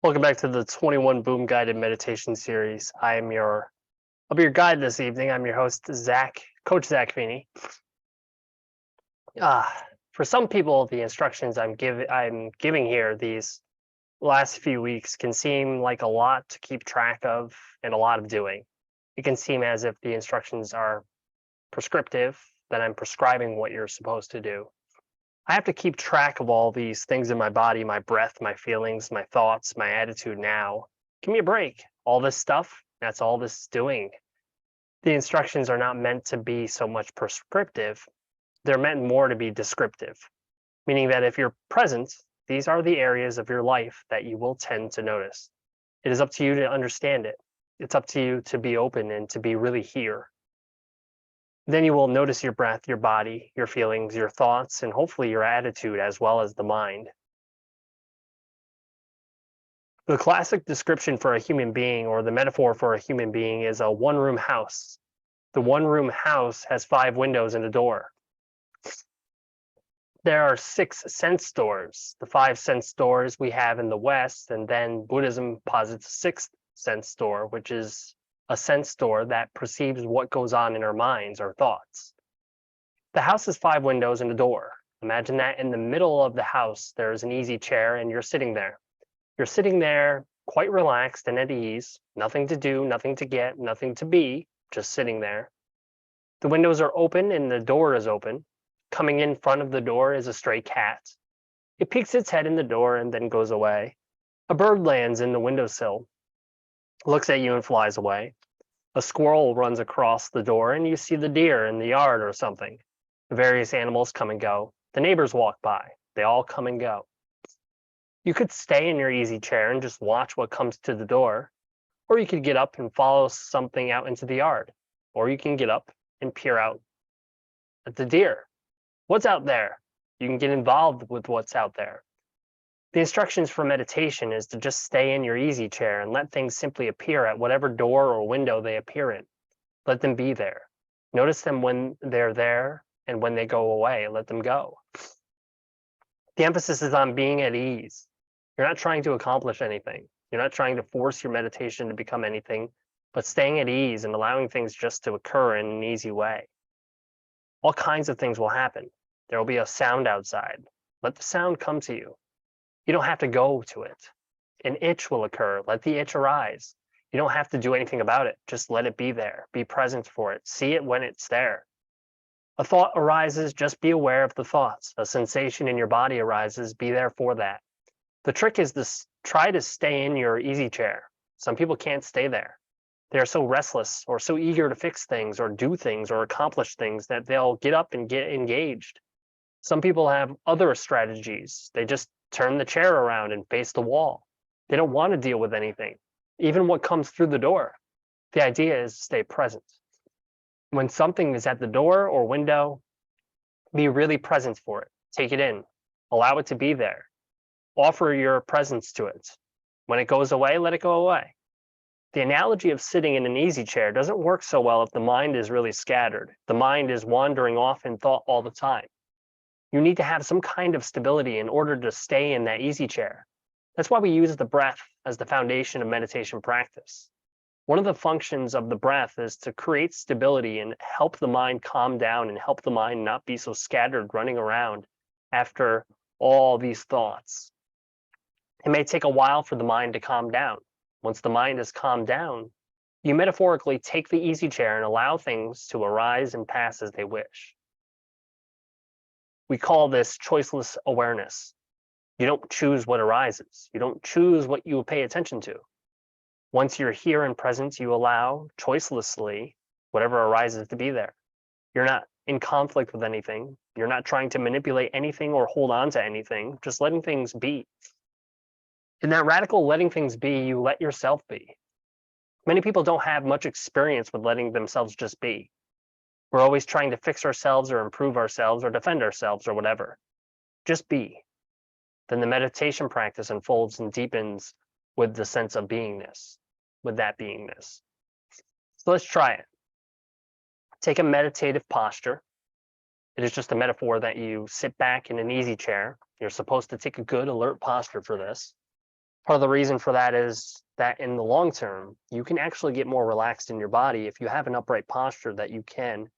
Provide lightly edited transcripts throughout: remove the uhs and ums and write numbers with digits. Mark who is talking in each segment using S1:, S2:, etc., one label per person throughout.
S1: Welcome back to the 21 Boom Guided Meditation Series. I'll be your guide this evening. I'm your host, Coach Zach Feeney. For some people, the instructions I'm giving here these last few weeks can seem like a lot to keep track of and a lot of doing. It can seem as if the instructions are prescriptive, that I'm prescribing what you're supposed to do. I have to keep track of all these things in my body, my breath, my feelings, my thoughts, my attitude now. Give me a break. All this stuff, that's all this is doing. The instructions are not meant to be so much prescriptive. They're meant more to be descriptive, meaning that if you're present, these are the areas of your life that you will tend to notice. It is up to you to understand it. It's up to you to be open and to be really here. Then you will notice your breath, your body, your feelings, your thoughts, and hopefully your attitude as well as the mind. The classic description for a human being, or the metaphor for a human being, is a one room house. The one room house has 5 windows and a door. There are 6 sense doors. The 5 sense doors we have in the West, and then Buddhism posits a 6th sense door, which is a sense door that perceives what goes on in our minds or thoughts. The house has 5 windows and a door. Imagine that in the middle of the house, there's an easy chair and you're sitting there. You're sitting there quite relaxed and at ease, nothing to do, nothing to get, nothing to be, just sitting there. The windows are open and the door is open. Coming in front of the door is a stray cat. It peeks its head in the door and then goes away. A bird lands in the windowsill, looks at you and flies away. A squirrel runs across the door and you see the deer in the yard or something. The various animals come and go. The neighbors walk by. They all come and go. You could stay in your easy chair and just watch what comes to the door, or you could get up and follow something out into the yard, or you can get up and peer out at the deer. What's out there? You can get involved with what's out there. The instructions for meditation is to just stay in your easy chair and let things simply appear at whatever door or window they appear in. Let them be there. Notice them when they're there, and when they go away, let them go. The emphasis is on being at ease. You're not trying to accomplish anything. You're not trying to force your meditation to become anything, but staying at ease and allowing things just to occur in an easy way. All kinds of things will happen. There will be a sound outside. Let the sound come to you. You don't have to go to it. An itch will occur. Let the itch arise. You don't have to do anything about it. Just let it be there. Be present for it. See it when it's there. A thought arises. Just be aware of the thoughts. A sensation in your body arises. Be there for that. The trick is to try to stay in your easy chair. Some people can't stay there. They are so restless or so eager to fix things or do things or accomplish things that they'll get up and get engaged. Some people have other strategies. They just turn the chair around and face the wall. They don't want to deal with anything, even what comes through the door. The idea is to stay present. When something is at the door or window, be really present for it. Take it in. Allow it to be there. Offer your presence to it. When it goes away, let it go away. The analogy of sitting in an easy chair doesn't work so well if the mind is really scattered. The mind is wandering off in thought all the time. You need to have some kind of stability in order to stay in that easy chair. That's why we use the breath as the foundation of meditation practice. One of the functions of the breath is to create stability and help the mind calm down and help the mind not be so scattered running around after all these thoughts. It may take a while for the mind to calm down. Once the mind is calmed down, you metaphorically take the easy chair and allow things to arise and pass as they wish. We call this choiceless awareness. You don't choose what arises. You don't choose what you pay attention to. Once you're here and present, you allow choicelessly whatever arises to be there. You're not in conflict with anything. You're not trying to manipulate anything or hold on to anything, just letting things be. In that radical letting things be, you let yourself be. Many people don't have much experience with letting themselves just be. We're always trying to fix ourselves or improve ourselves or defend ourselves or whatever. Just be. Then the meditation practice unfolds and deepens with the sense of beingness, with that beingness. So let's try it. Take a meditative posture. It is just a metaphor that you sit back in an easy chair. You're supposed to take a good alert posture for this. Part of the reason for that is that in the long term, you can actually get more relaxed in your body if you have an upright posture that you can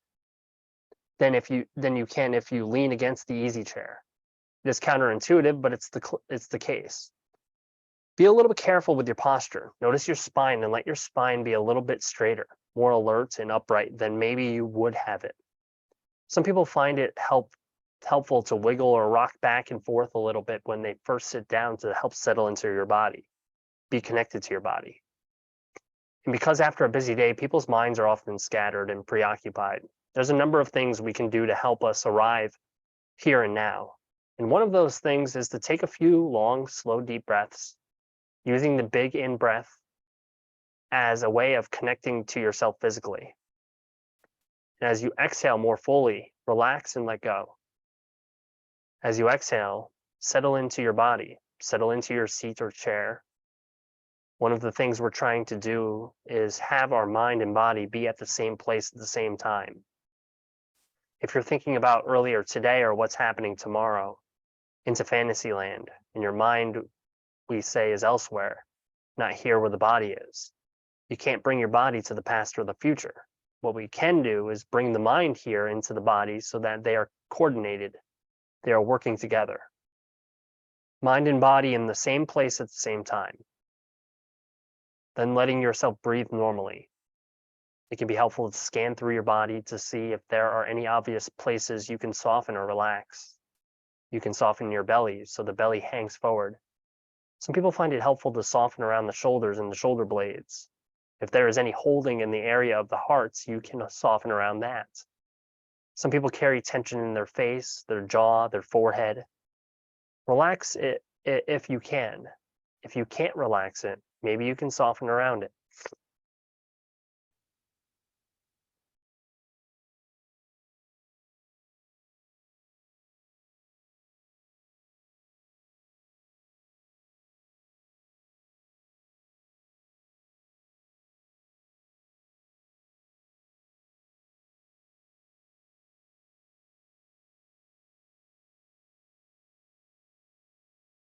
S1: than you can if you lean against the easy chair. It is counterintuitive, but it's the case. Be a little bit careful with your posture. Notice your spine and let your spine be a little bit straighter, more alert and upright than maybe you would have it. Some people find it helpful to wiggle or rock back and forth a little bit when they first sit down to help settle into your body, be connected to your body. And because after a busy day, people's minds are often scattered and preoccupied, there's a number of things we can do to help us arrive here and now. And one of those things is to take a few long, slow, deep breaths, using the big in breath as a way of connecting to yourself physically. And as you exhale more fully, relax and let go. As you exhale, settle into your body, settle into your seat or chair. One of the things we're trying to do is have our mind and body be at the same place at the same time. If you're thinking about earlier today or what's happening tomorrow into fantasy land, and your mind, we say, is elsewhere, not here where the body is, you can't bring your body to the past or the future. What we can do is bring the mind here into the body so that they are coordinated, they are working together. Mind and body in the same place at the same time. Then letting yourself breathe normally. It can be helpful to scan through your body to see if there are any obvious places you can soften or relax. You can soften your belly so the belly hangs forward. Some people find it helpful to soften around the shoulders and the shoulder blades. If there is any holding in the area of the hearts, you can soften around that. Some people carry tension in their face, their jaw, their forehead. Relax it if you can. If you can't relax it, maybe you can soften around it.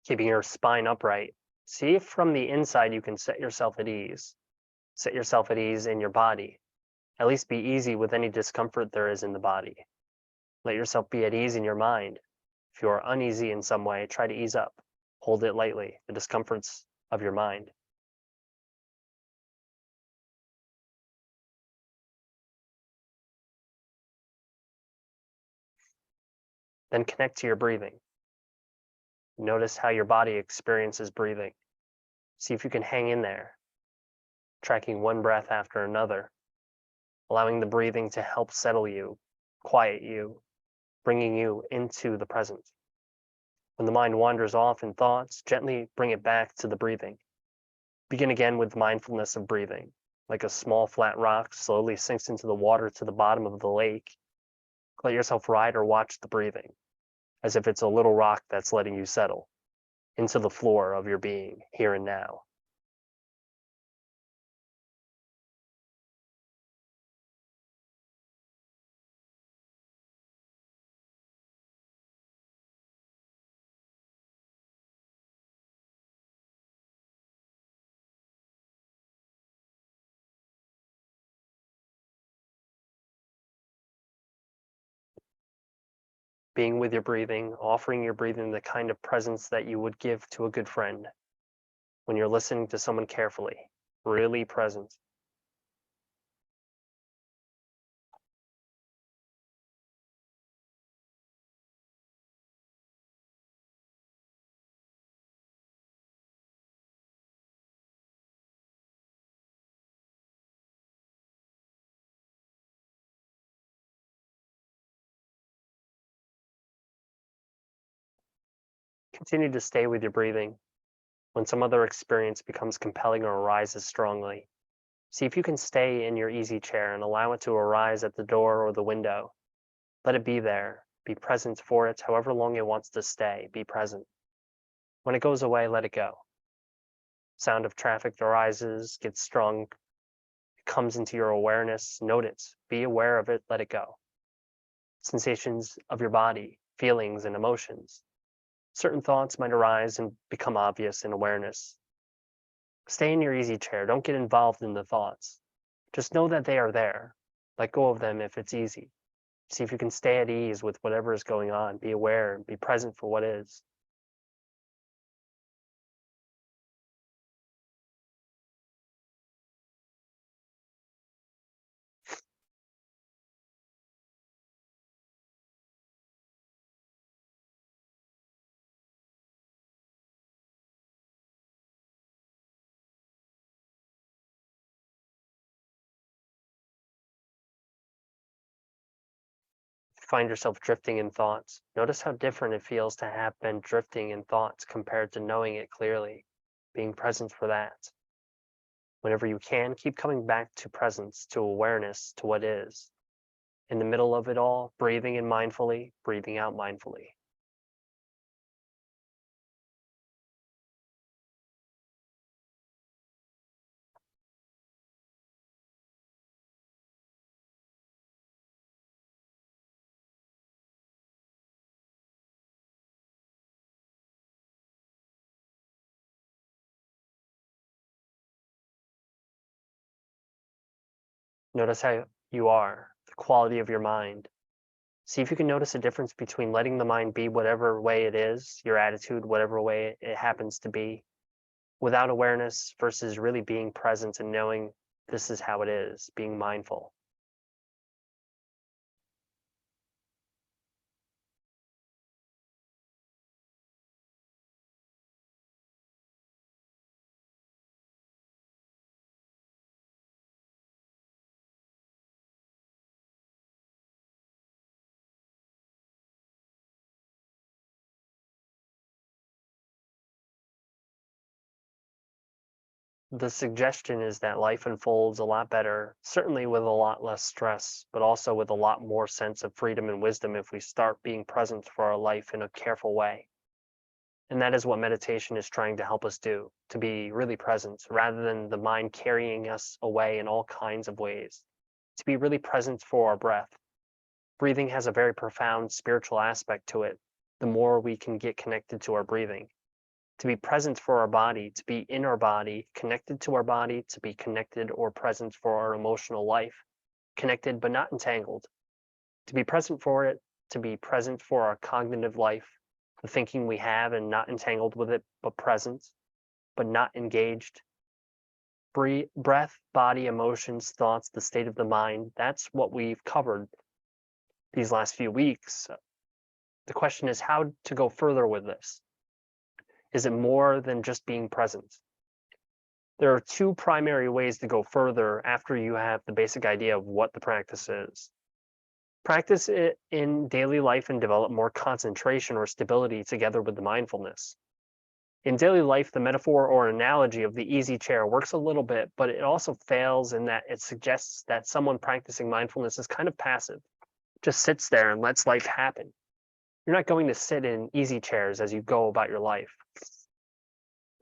S1: Keeping your spine upright. See if from the inside you can set yourself at ease. Set yourself at ease in your body. At least be easy with any discomfort there is in the body. Let yourself be at ease in your mind. If you are uneasy in some way, try to ease up. Hold it lightly, the discomforts of your mind. Then connect to your breathing. Notice how your body experiences breathing. See if you can hang in there, tracking one breath after another, allowing the breathing to help settle you, quiet you, bringing you into the present. When the mind wanders off in thoughts, gently bring it back to the breathing. Begin again with mindfulness of breathing. Like a small flat rock slowly sinks into the water to the bottom of the lake, let yourself ride or watch the breathing, as if it's a little rock that's letting you settle into the floor of your being here and now. Being with your breathing, offering your breathing the kind of presence that you would give to a good friend when you're listening to someone carefully, really present. Continue to stay with your breathing. When some other experience becomes compelling or arises strongly, see if you can stay in your easy chair and allow it to arise at the door or the window. Let it be there. Be present for it however long it wants to stay. Be present. When it goes away, let it go. Sound of traffic arises, gets strong, it comes into your awareness. Note it. Be aware of it. Let it go. Sensations of your body, feelings, and emotions. Certain thoughts might arise and become obvious in awareness. Stay in your easy chair. Don't get involved in the thoughts. Just know that they are there. Let go of them if it's easy. See if you can stay at ease with whatever is going on. Be aware and be present for what is. Find yourself drifting in thoughts. Notice how different it feels to have been drifting in thoughts compared to knowing it clearly, being present for that. Whenever you can, keep coming back to presence, to awareness, to what is. In the middle of it all, breathing in mindfully, breathing out mindfully. Notice how you are, the quality of your mind. See if you can notice a difference between letting the mind be whatever way it is, your attitude, whatever way it happens to be, without awareness versus really being present and knowing this is how it is, being mindful. The suggestion is that life unfolds a lot better, certainly with a lot less stress, but also with a lot more sense of freedom and wisdom if we start being present for our life in a careful way. And that is what meditation is trying to help us do, to be really present rather than the mind carrying us away in all kinds of ways, to be really present for our breath. Breathing has a very profound spiritual aspect to it, the more we can get connected to our breathing. To be present for our body, to be in our body, connected to our body, to be connected or present for our emotional life, connected but not entangled. To be present for it, to be present for our cognitive life, the thinking we have and not entangled with it, but present, but not engaged. Breath, body, emotions, thoughts, the state of the mind, that's what we've covered these last few weeks. The question is how to go further with this. Is it more than just being present? There are two primary ways to go further after you have the basic idea of what the practice is. Practice it in daily life and develop more concentration or stability together with the mindfulness. In daily life, the metaphor or analogy of the easy chair works a little bit, but it also fails in that it suggests that someone practicing mindfulness is kind of passive, just sits there and lets life happen. You're not going to sit in easy chairs as you go about your life.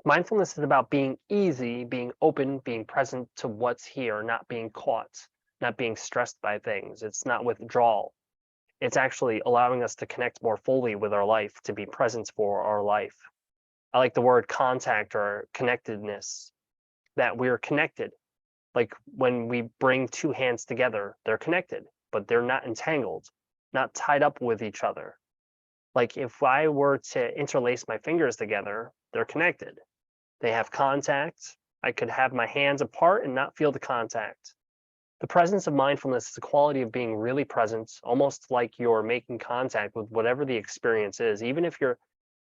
S1: Mindfulness is about being easy, being open, being present to what's here, not being caught, not being stressed by things. It's not withdrawal. It's actually allowing us to connect more fully with our life, to be present for our life. I like the word contact or connectedness, that we're connected. Like when we bring two hands together, they're connected, but they're not entangled, not tied up with each other. Like if I were to interlace my fingers together, they're connected. They have contact. I could have my hands apart and not feel the contact. The presence of mindfulness is the quality of being really present, almost like you're making contact with whatever the experience is. Even if you're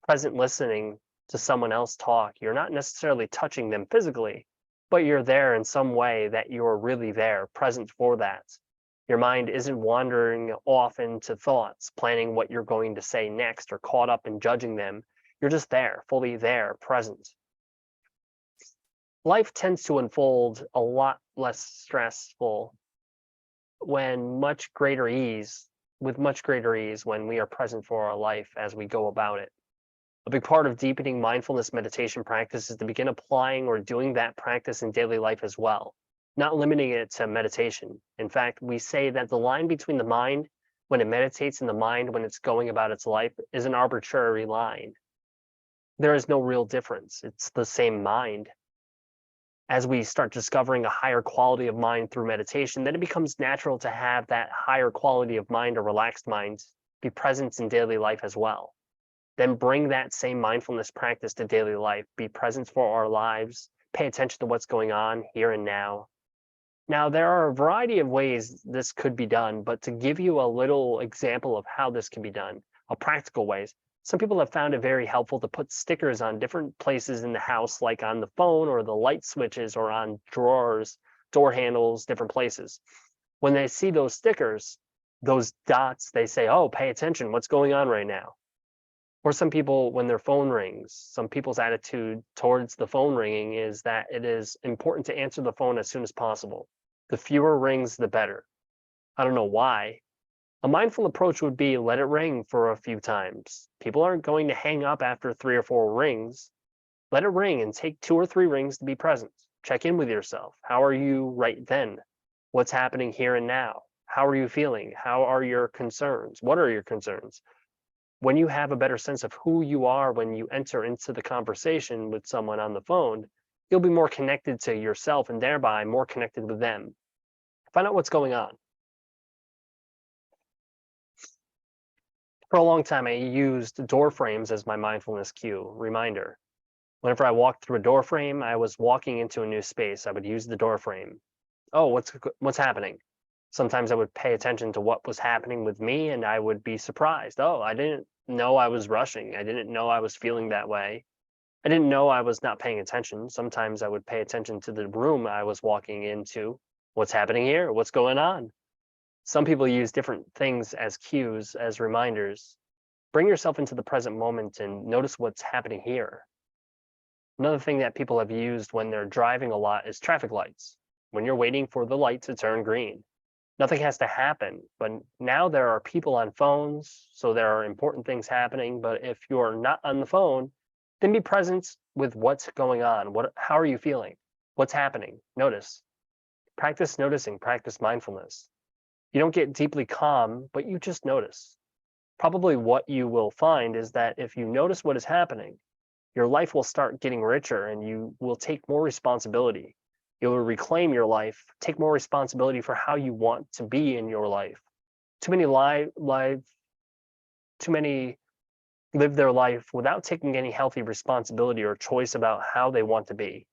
S1: present listening to someone else talk, you're not necessarily touching them physically, but you're there in some way that you're really there, present for that. Your mind isn't wandering off into thoughts, planning what you're going to say next or caught up in judging them. You're just there, fully there, present. Life tends to unfold a lot less stressful when much greater ease, with much greater ease when we are present for our life as we go about it. A big part of deepening mindfulness meditation practice is to begin applying or doing that practice in daily life as well, not limiting it to meditation. In fact, we say that the line between the mind when it meditates and the mind when it's going about its life is an arbitrary line. There is no real difference. It's the same mind. As we start discovering a higher quality of mind through meditation, then it becomes natural to have that higher quality of mind, or relaxed mind, be present in daily life as well. Then bring that same mindfulness practice to daily life, be present for our lives, pay attention to what's going on here and now. Now, there are a variety of ways this could be done, but to give you a little example of how this can be done, practical ways, some people have found it very helpful to put stickers on different places in the house, like on the phone or the light switches or on drawers, door handles, different places. When they see those stickers, those dots, they say, oh, pay attention, what's going on right now? Or some people, when their phone rings, some people's attitude towards the phone ringing is that it is important to answer the phone as soon as possible. The fewer rings, the better. I don't know why. A mindful approach would be let it ring for a few times. People aren't going to hang up after 3 or 4 rings. Let it ring and take 2 or 3 rings to be present. Check in with yourself. How are you right then? What's happening here and now? How are you feeling? How are your concerns? What are your concerns? When you have a better sense of who you are when you enter into the conversation with someone on the phone, you'll be more connected to yourself and thereby more connected with them. Find out what's going on. For a long time, I used door frames as my mindfulness cue reminder. Whenever I walked through a door frame, I was walking into a new space. I would use the door frame. Oh, what's happening? Sometimes I would pay attention to what was happening with me, and I would be surprised. Oh, I didn't know I was rushing. I didn't know I was feeling that way. I didn't know I was not paying attention. Sometimes I would pay attention to the room I was walking into. What's happening here? What's going on? Some people use different things as cues, as reminders. Bring yourself into the present moment and notice what's happening here. Another thing that people have used when they're driving a lot is traffic lights. When you're waiting for the light to turn green, nothing has to happen, but now there are people on phones, so there are important things happening. But if you're not on the phone, then be present with what's going on. How are you feeling? What's happening? Notice. Practice noticing, practice mindfulness. You don't get deeply calm, but you just notice. Probably what you will find is that if you notice what is happening, your life will start getting richer and you will take more responsibility. You'll reclaim your life, take more responsibility for how you want to be in your life. Too many live their life without taking any healthy responsibility or choice about how they want to be.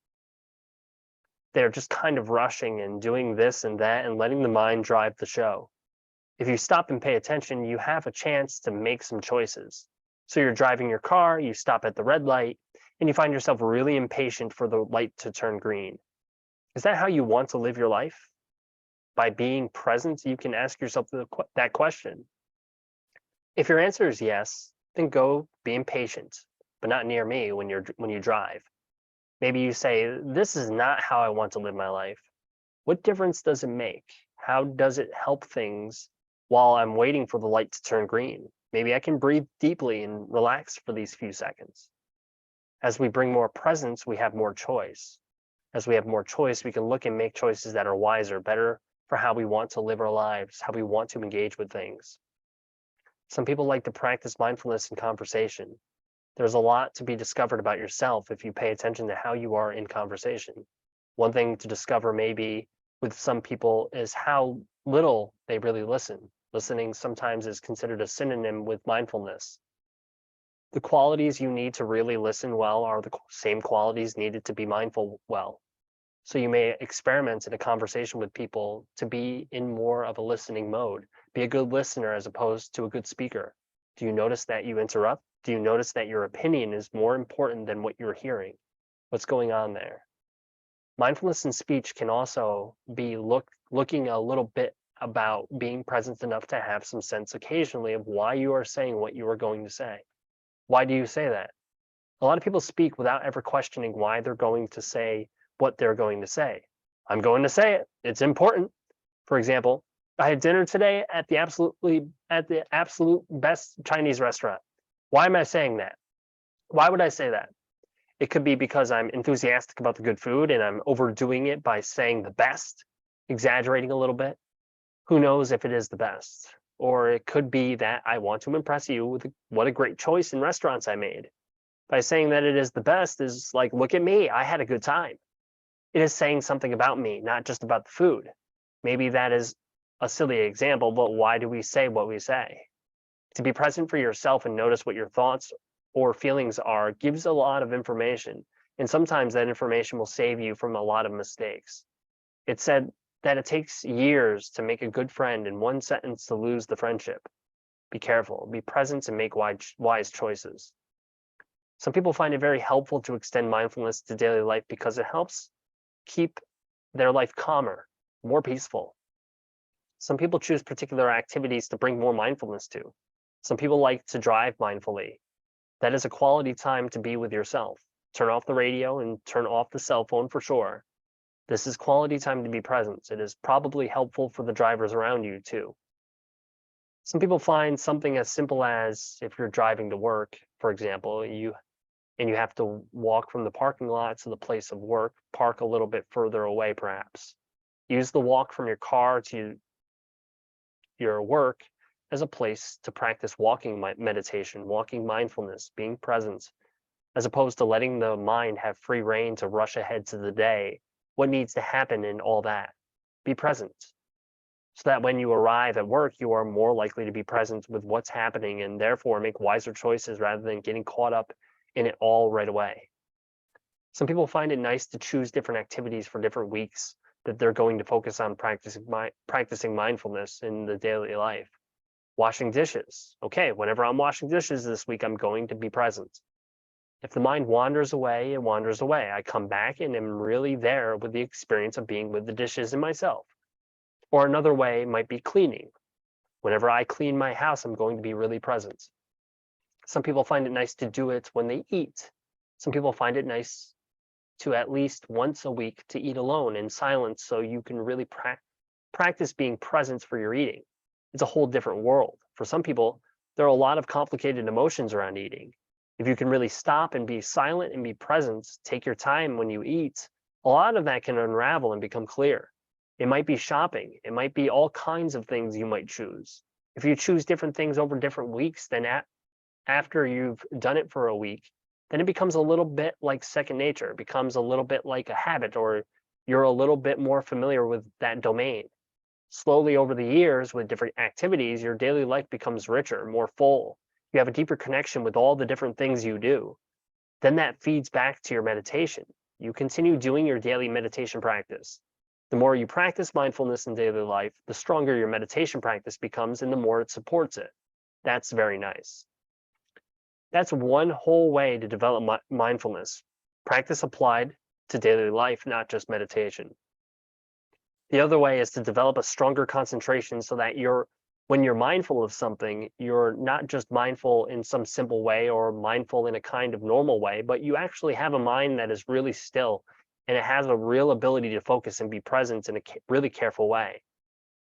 S1: They're just kind of rushing and doing this and that and letting the mind drive the show. If you stop and pay attention, you have a chance to make some choices. So you're driving your car, you stop at the red light, and you find yourself really impatient for the light to turn green. Is that how you want to live your life? By being present, you can ask yourself that question. If your answer is yes, then go be impatient, but not near me when you drive. Maybe you say, this is not how I want to live my life. What difference does it make? How does it help things while I'm waiting for the light to turn green? Maybe I can breathe deeply and relax for these few seconds. As we bring more presence, we have more choice. As we have more choice, we can look and make choices that are wiser, better for how we want to live our lives, how we want to engage with things. Some people like to practice mindfulness in conversation. There's a lot to be discovered about yourself if you pay attention to how you are in conversation. One thing to discover maybe with some people is how little they really listen. Listening sometimes is considered a synonym with mindfulness. The qualities you need to really listen well are the same qualities needed to be mindful well. So you may experiment in a conversation with people to be in more of a listening mode. Be a good listener as opposed to a good speaker. Do you notice that you interrupt? Do you notice that your opinion is more important than what you're hearing? What's going on there? Mindfulness in speech can also be looking a little bit about being present enough to have some sense occasionally of why you are saying what you are going to say. Why do you say that? A lot of people speak without ever questioning why they're going to say what they're going to say. I'm going to say it. It's important. For example, I had dinner today at the absolute best Chinese restaurant. Why am I saying that? Why would I say that? It could be because I'm enthusiastic about the good food and I'm overdoing it by saying the best, exaggerating a little bit. Who knows if it is the best? Or it could be that I want to impress you with what a great choice in restaurants I made. By saying that it is the best is like, look at me, I had a good time. It is saying something about me, not just about the food. Maybe that is a silly example, but why do we say what we say? To be present for yourself and notice what your thoughts or feelings are gives a lot of information, and sometimes that information will save you from a lot of mistakes. It said that it takes years to make a good friend and one sentence to lose the friendship. Be careful, be present, and make wise choices. Some people find it very helpful to extend mindfulness to daily life because it helps keep their life calmer, more peaceful. Some people choose particular activities to bring more mindfulness to. Some people like to drive mindfully. That is a quality time to be with yourself. Turn off the radio and turn off the cell phone for sure. This is quality time to be present. It is probably helpful for the drivers around you too. Some people find something as simple as if you're driving to work, for example, you have to walk from the parking lot to the place of work, park a little bit further away perhaps. Use the walk from your car to your work as a place to practice walking meditation, walking mindfulness, being present, as opposed to letting the mind have free rein to rush ahead to the day, what needs to happen and all that. Be present, so that when you arrive at work, you are more likely to be present with what's happening and therefore make wiser choices rather than getting caught up in it all right away. Some people find it nice to choose different activities for different weeks that they're going to focus on practicing mindfulness in the daily life. Washing dishes. Okay, whenever I'm washing dishes this week, I'm going to be present. If the mind wanders away, it wanders away. I come back and am really there with the experience of being with the dishes and myself. Or another way might be cleaning. Whenever I clean my house, I'm going to be really present. Some people find it nice to do it when they eat. Some people find it nice to at least once a week to eat alone in silence so you can really practice being present for your eating. It's a whole different world. For some people, there are a lot of complicated emotions around eating. If you can really stop and be silent and be present, take your time when you eat, a lot of that can unravel and become clear. It might be shopping. It might be all kinds of things you might choose. If you choose different things over different weeks, then after you've done it for a week, then it becomes a little bit like second nature. It becomes a little bit like a habit, or you're a little bit more familiar with that domain. Slowly over the years with different activities, your daily life becomes richer, more full. You have a deeper connection with all the different things you do. Then that feeds back to your meditation. You continue doing your daily meditation practice. The more you practice mindfulness in daily life, the stronger your meditation practice becomes and the more it supports it. That's very nice. That's one whole way to develop mindfulness. Practice applied to daily life, not just meditation. The other way is to develop a stronger concentration so that when you're mindful of something, you're not just mindful in some simple way or mindful in a kind of normal way, but you actually have a mind that is really still and it has a real ability to focus and be present in a really careful way.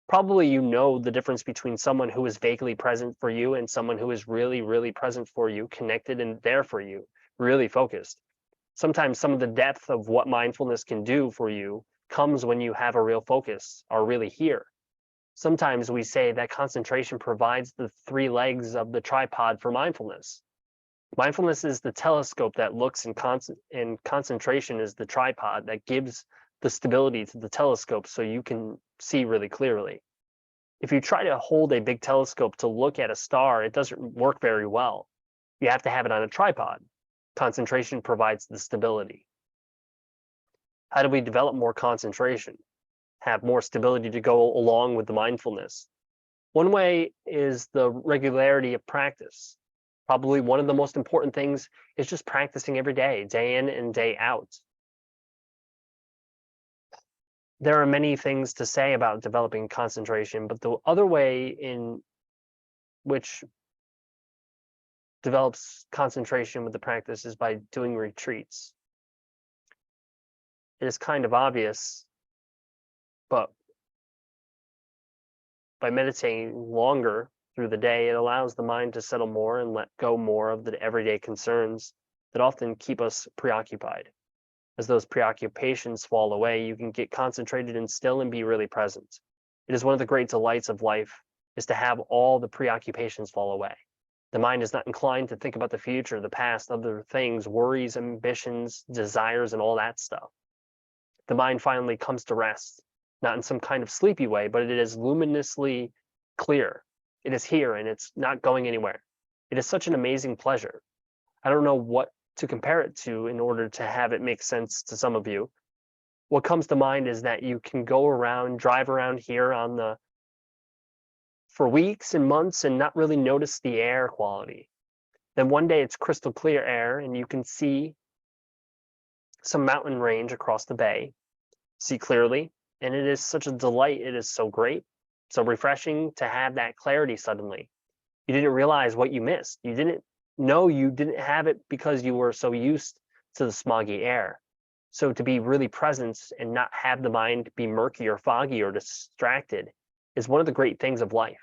S1: Probably you know the difference between someone who is vaguely present for you and someone who is really, really present for you, connected and there for you, really focused. Sometimes some of the depth of what mindfulness can do for you comes when you have a real focus, are really here. Sometimes we say that concentration provides the three legs of the tripod for mindfulness. Mindfulness is the telescope that looks, and concentration is the tripod that gives the stability to the telescope so you can see really clearly. If you try to hold a big telescope to look at a star, it doesn't work very well. You have to have it on a tripod. Concentration provides the stability. How do we develop more concentration? Have more stability to go along with the mindfulness? One way is the regularity of practice. Probably one of the most important things is just practicing every day, day in and day out. There are many things to say about developing concentration, but the other way in which develops concentration with the practice is by doing retreats. It is kind of obvious, but by meditating longer through the day, it allows the mind to settle more and let go more of the everyday concerns that often keep us preoccupied. As those preoccupations fall away, you can get concentrated and still and be really present. It is one of the great delights of life is to have all the preoccupations fall away. The mind is not inclined to think about the future, the past, other things, worries, ambitions, desires, and all that stuff. the mind finally comes to rest, not in some kind of sleepy way, but it is luminously clear. It is here and it's not going anywhere. It is such an amazing pleasure. I don't know what to compare it to in order to have it make sense to some of you. What comes to mind is that you can go around, drive around here for weeks and months and not really notice the air quality. Then one day it's crystal clear air and you can see some mountain range across the bay, see clearly, and it is such a delight. It is so great, so refreshing to have that clarity suddenly. You didn't realize what you missed. You didn't know you didn't have it because you were so used to the smoggy air. So to be really present and not have the mind be murky or foggy or distracted is one of the great things of life.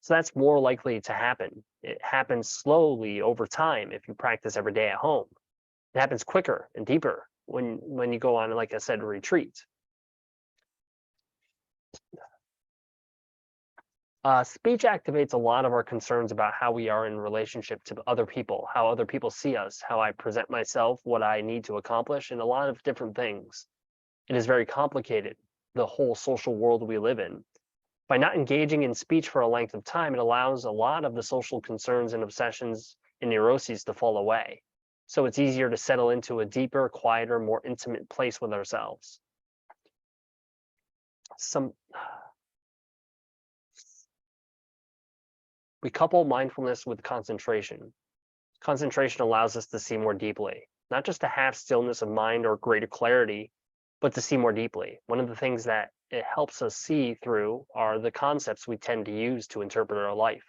S1: So that's more likely to happen. It happens slowly over time if you practice every day at home. It happens quicker and deeper when you go on, like I said, a retreat. Speech activates a lot of our concerns about how we are in relationship to other people, how other people see us, how I present myself, what I need to accomplish, and a lot of different things. It is very complicated, the whole social world we live in. By not engaging in speech for a length of time, it allows a lot of the social concerns and obsessions and neuroses to fall away. So it's easier to settle into a deeper, quieter, more intimate place with ourselves. We couple mindfulness with concentration. Concentration allows us to see more deeply, not just to have stillness of mind or greater clarity, but to see more deeply. One of the things that it helps us see through are the concepts we tend to use to interpret our life.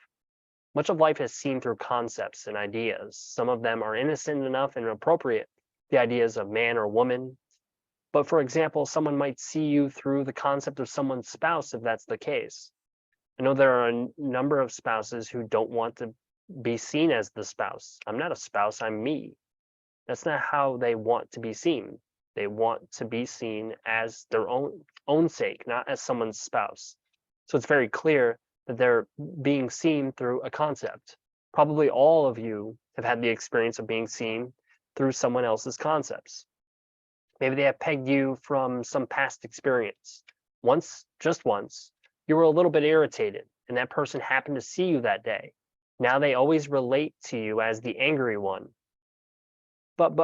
S1: Much of life is seen through concepts and ideas. Some of them are innocent enough and appropriate, the ideas of man or woman. But for example, someone might see you through the concept of someone's spouse if that's the case. I know there are a number of spouses who don't want to be seen as the spouse. I'm not a spouse, I'm me. That's not how they want to be seen. They want to be seen as their own sake, not as someone's spouse. So it's very clear that they're being seen through a concept. Probably all of you have had the experience of being seen through someone else's concepts. Maybe they have pegged you from some past experience. Once, just once, you were a little bit irritated and that person happened to see you that day. Now they always relate to you as the angry one. But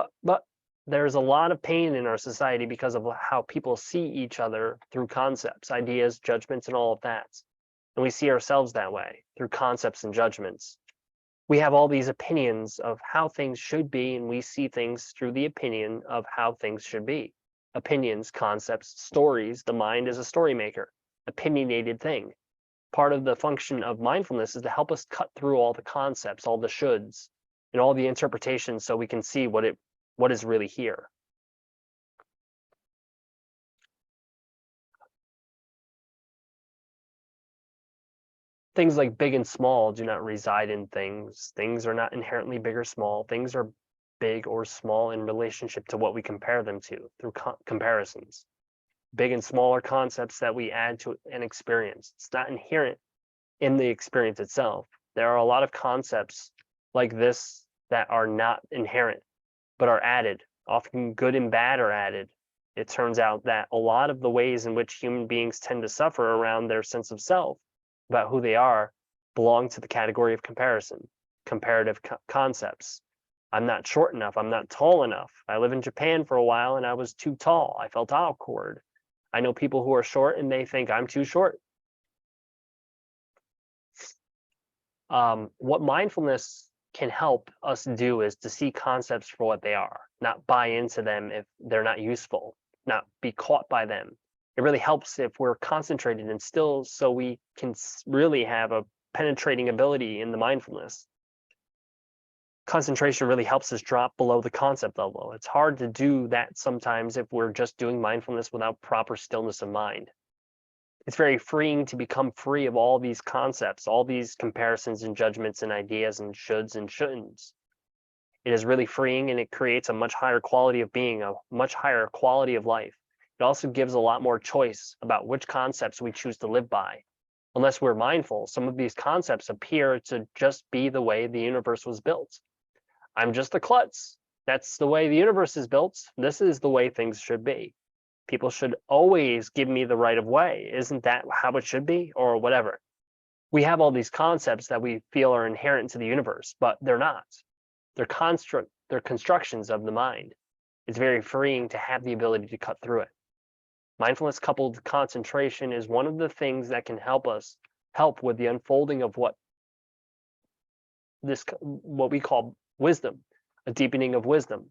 S1: there's a lot of pain in our society because of how people see each other through concepts, ideas, judgments, and all of that. And we see ourselves that way through concepts and judgments. We have all these opinions of how things should be, and we see things through the opinion of how things should be. Opinions, concepts, stories. The mind is a story maker, opinionated thing. Part of the function of mindfulness is to help us cut through all the concepts, all the shoulds, and all the interpretations so we can see what is really here. Things like big and small do not reside in things. Things are not inherently big or small. Things are big or small in relationship to what we compare them to through comparisons. Big and small are concepts that we add to an experience. It's not inherent in the experience itself. There are a lot of concepts like this that are not inherent, but are added. Often good and bad are added. It turns out that a lot of the ways in which human beings tend to suffer around their sense of self, about who they are, belong to the category of comparison, comparative concepts. I'm not short enough. I'm not tall enough. I live in Japan for a while and I was too tall. I felt awkward. I know people who are short and they think I'm too short. What mindfulness can help us do is to see concepts for what they are, not buy into them if they're not useful, not be caught by them. It really helps if we're concentrated and still so we can really have a penetrating ability in the mindfulness. Concentration really helps us drop below the concept level. It's hard to do that sometimes if we're just doing mindfulness without proper stillness of mind. It's very freeing to become free of all these concepts, all these comparisons and judgments and ideas and shoulds and shouldn'ts. It is really freeing and it creates a much higher quality of being, a much higher quality of life. It also gives a lot more choice about which concepts we choose to live by. Unless we're mindful, some of these concepts appear to just be the way the universe was built. I'm just a klutz. That's the way the universe is built. This is the way things should be. People should always give me the right of way. Isn't that how it should be? Or whatever. We have all these concepts that we feel are inherent to the universe, but they're not. They're constructions of the mind. It's very freeing to have the ability to cut through it. Mindfulness coupled concentration is one of the things that can help with the unfolding of what we call wisdom, a deepening of wisdom.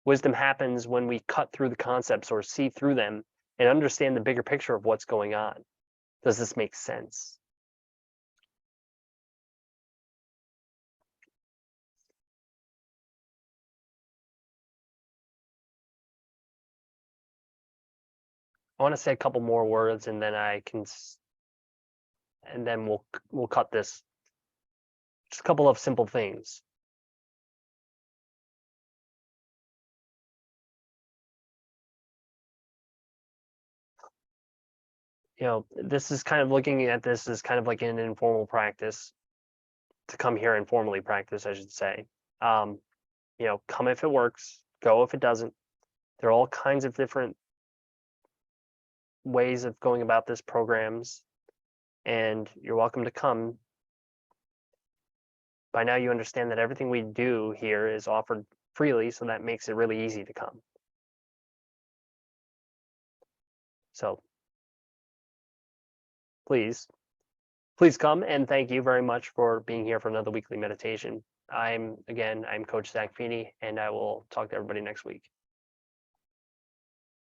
S1: Wisdom happens when we cut through the concepts or see through them and understand the bigger picture of what's going on. Does this make sense? I want to say a couple more words and then we'll cut this. Just a couple of simple things. This is kind of looking at this as kind of like an informal practice, to come here and formally practice, I should say. Come if it works, go if it doesn't. There are all kinds of different ways of going about this programs, and you're welcome to come. By now you understand that everything we do here is offered freely, so that makes it really easy to come. So please come, and thank you very much for being here for another weekly meditation. I'm Coach Zach Feeney, and I will talk to everybody next week.